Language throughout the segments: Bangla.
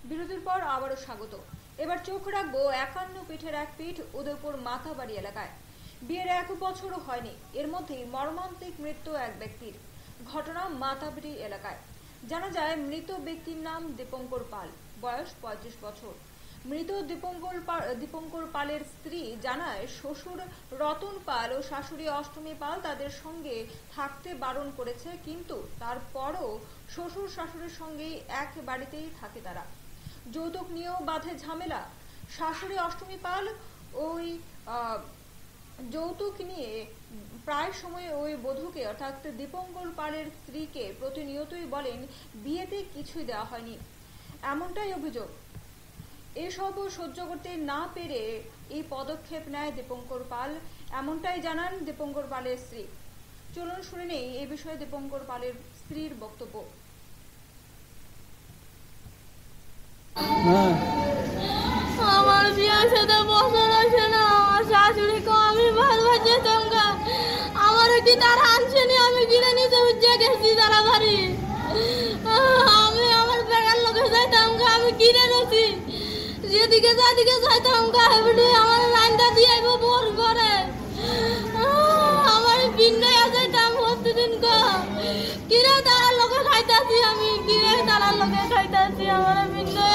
বিরতির পর আবারও স্বাগত। এবার চোখ রাখবো 51 পিঠের এক পিঠ উদয়পুর মাতাবাড়ি এলাকায়। বিয়ের 1 বছরও হয়নি, এর মধ্যেই মর্মান্তিক মৃত্যু এক ব্যক্তির। ঘটনা মাতাবাড়ি এলাকায়। জানা যায় মৃত ব্যক্তির নাম দীপঙ্কর পাল, বয়স 35 বছর। মৃত দীপঙ্কর পালের স্ত্রী জানায় শ্বশুর রতন পাল ও শাশুড়ি অষ্টমী পাল তাদের সঙ্গে থাকতে বারণ করেছে, কিন্তু তারপরও শ্বশুর শাশুড়ির সঙ্গেই এক বাড়িতেই থাকে তারা। যৌতুক নিয়েও বাধে ঝামেলা। শাশুড়ি অষ্টমী পাল ওই যৌতুক নিয়ে প্রায় সময় ওই বধূকে অর্থাৎ দীপঙ্কর পালের স্ত্রীকে প্রতিনিয়তই বলেন বিয়েতে কিছুই দেওয়া হয়নি, এমনটাই অভিযোগ। এসব সহ্য করতে না পেরে এই পদক্ষেপ নেয় দীপঙ্কর পাল, এমনটাই জানান দীপঙ্কর পালের স্ত্রী। চলুন শুনে নেই এই বিষয়ে দীপঙ্কর পালের স্ত্রীর বক্তব্য। আমার বিয়ের সাথে বছর আসে না, আমার শাশুড়িকে আমি ভালোবাসতাম গা, আমার কি তারা আনছেনি, আমি কিনে নিতে উজ্জা গেছি তারা বাড়ি। আমি আমার বেড়ার লোকে যাইতাম গা, আমি কিনে নিছি, যেদিকে যাদিকে যাইতাম গা এমনি আমার লাইনটা দিয়ে আইব বোর করে। আমার পিন্ডায় যাইতাম প্রতিদিন গা, কিনে তারার লোকে খাইতাছি, আমি কিনে তারার লোকে খাইতাছি। আমার পিন্ডায়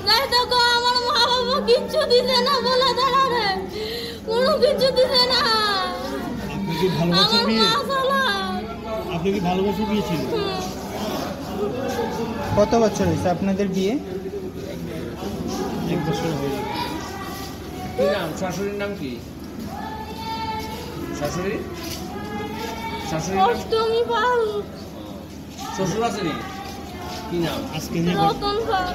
যাইতো গো, আমার মা বাবা কিচ্ছু দিছে না, বলে দাঁড়ারে কোনো কিছু দিছে না। আপনি কি ভালোবাসা বিয়েছিল? কত বছর হয়েছে আপনাদের বিয়ে? 1 বছর হয়েছে। কি নাম? শাশুড়ির নাম কি? শাশুড়ির অষ্টমী পাল। শ্বশুর আছে নি? কি নাম? আজকে রতন পাল।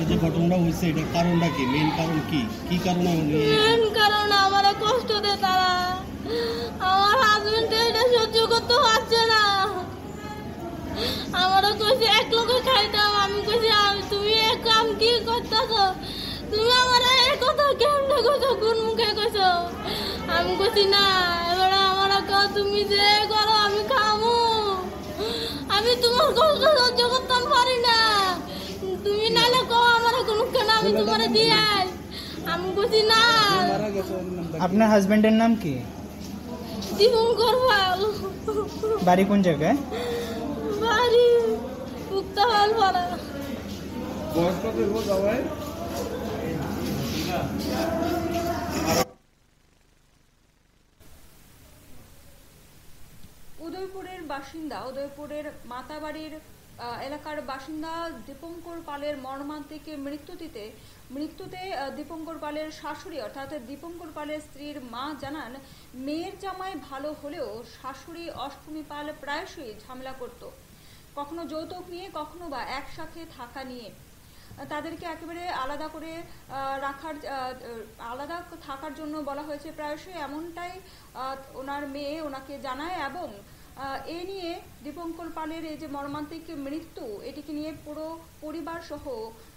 যে ঘটনাটা হয়েছে এটার কারণটা কি? মেইন কারণ কি? কি কারণে? মেইন কারণ আমার কষ্ট দেয় তারা, আমার হাজবেন্ড এটা সহ্য করতে পারছে না। আমারও কইছে এক লোকে খাইতাম, আমি কইছি তুমি এক কাম কি করতেছ, তুমি আমার এই কথা কেমনে কইছো, কোন মুখে কইছো? আমি কইছি না, এবারে আমার তুমি যে করো আমি খামু, আমি তোমার কষ্ট সহ্য করতাম পারি না, তুমি নালে কো আমার কোন কেন আমি তোমার দিয়ে। আমি কইছি না। আপনার হাজবেন্ডের নাম কি? দীপঙ্কর পাল। বাড়ি কোন জায়গায়? বাড়ি উক্তাল পাড়া। বয়স কত হলো সবাই? উদয়পুরের মাতাবাড়ির এলাকার বাসিন্দা দীপঙ্কর পালের মর্মান্তিক মৃত্যুতে দীপঙ্কর পালের শাশুড়ি অর্থাৎ দীপঙ্কর পালের স্ত্রীর মা জানান মেয়ের জামাই ভালো হলেও শাশুড়ি অষ্টমী পাল প্রায়শই ঝামেলা করত, কখনো যৌতুক নিয়ে, কখনো বা একসাথে থাকা নিয়ে। তাদেরকে একেবারে আলাদা থাকার জন্য বলা হয়েছে প্রায়শই, এমনটাই ওনার মেয়ে ওনাকে জানায়। এবং এ নিয়ে দীপঙ্কর পালের এই যে মর্মান্তিক মৃত্যু, এটিকে নিয়ে পুরো পরিবার সহ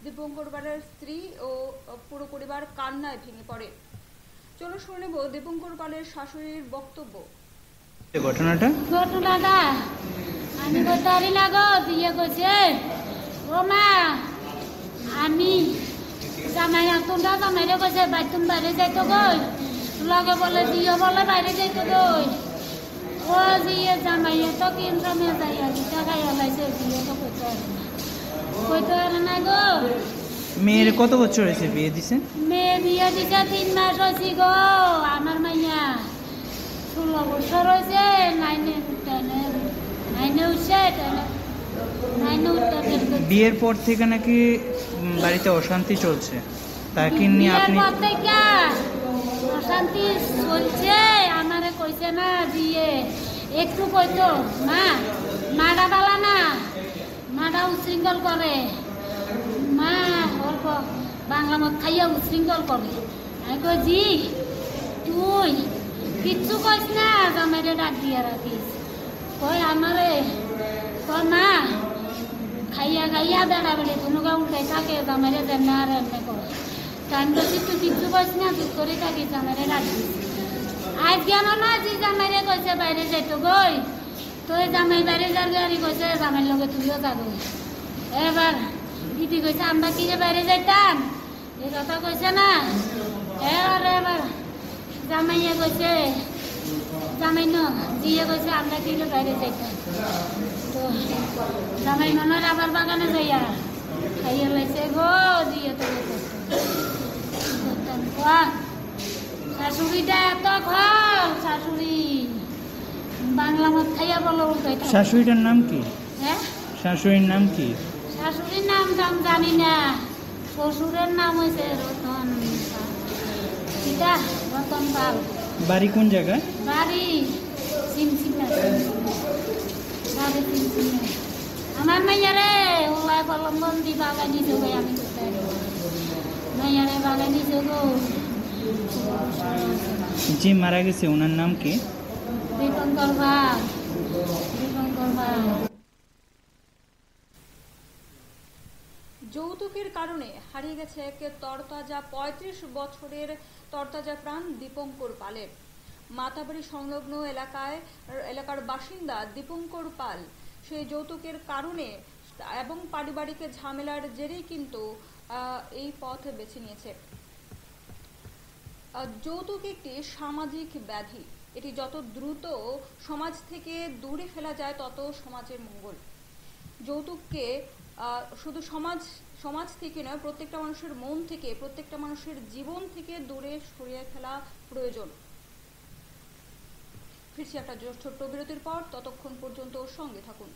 দীপঙ্কর পালের স্ত্রী ও পুরো পরিবার কান্নায় ভেঙে পড়ে। চলো শুনে নেব দীপঙ্কর পালের শাশুড়ির বক্তব্য। ঘটনাটা আমি গোতারি লাগো বিয়ে করছে ও মা, আমি জামাই তোমরা জামাইরে কইছে তুমি বাইরে যাইতো গই, লগে বলে দিও বলে বাইরে যাইতো গই। ও জিয়ে জামাই তো কেন্দ্র মে যাই আজি টাকাই লাইছে, বিয়ে তো কইতো না গো। মেয়ের কত বছর হয়েছে বিয়ে দিছে? মেয়ে বিয়ে দিছে 3 মাস হয়েছে গো। আমার মাইয়া 16 বছর হয়েছে, নাইনে উঠছে। বিয়ের পর থেকে নাকি বাড়িতে অশান্তি চলছে, তাকে নিয়ে আপনি? অশান্তি চলছে, আমারে কইছে না বিয়ে একটু কইতো মা, মাডা বালা না, মাডা উশৃঙ্খল করে, মা অল্প বাংলা মত খাইয়া উশৃঙ্খল করে। আমি কই জি তুই কিচ্ছু কইস না, জামাইরে ডাক দিয়া রাখিস। কই আমারে কই মা খাইয়া খাইয়া বেড়া বেড়ে কোনো গা উল্টাই থাকে, জামাইরে দেন না আর এমনি করে। টাইম বলছি তুই কিচ্ছু কইস না, তুই করে থাকিস, জামাইরে রাখিস। আজ কেন না যে জামাইরে কইছে বাইরে যাইতো গই, তো জামাই বাইরে যার গাড়ি কইছে জামাইর লগে তুইও যাবো। এবার দিদি কইছে আমরা কি যে বাইরে যাইতাম এই কথা কইছে না। এবারে এবার জামাইয়া কইছে জামাই ন জিয়ে কইছে আমরা কি যে বাইরে যাইতাম। তো জামাই মনের আবার বাগানে যাইয়া খাইয়া লাইছে গো জিয়ে তো করতাম শাশুড়িটা এত ঘর শাশুড়ি বাংলা মত খাইয়া বলো উল্টাইতো। শাশুড়িটার নাম কি? হ্যাঁ শাশুড়ির নাম কি? শাশুড়ির নাম টাম জানি না। শ্বশুরের নাম হয়েছে রতন পাল। কিটা রতন পাল। বাড়ি কোন জায়গায়? বাড়ি সিমসিমে। বাড়ি সিমসিমে। আমার মাইয়ারে ওলাই কলম্বন দি বাগানি যোগে আমি কোথায় মাইয়ারে বাগানি যোগো। যে মারা গেছে ওনার নাম কি? দীপঙ্কর পাল। দীপঙ্কর পাল। যৌতুকের কারণে হারিয়ে গেছে এক তরতাজা ৩৫ বছরের তরতাজা প্রাণ দীপঙ্কর পালের। মাতাবাড়ি সংলগ্ন এলাকার বাসিন্দা দীপঙ্কর পাল সেই যৌতুকের কারণে এবং পারিবারিক ঝামেলার জেরেই কিন্তু এই পথ বেছে নিয়েছে। যৌতুক একটি সামাজিক ব্যাধি। এটি যত দ্রুত সমাজ থেকে দূরে ফেলা যায় তত সমাজের মঙ্গল। যৌতুককে শুধু সমাজ থেকে নয়, প্রত্যেকটা মানুষের মন থেকে, প্রত্যেকটা মানুষের জীবন থেকে দূরে সরিয়ে ফেলা প্রয়োজন। ফিরছি একটা ছোট্ট বিরতির পর, ততক্ষণ পর্যন্ত সঙ্গে থাকুন।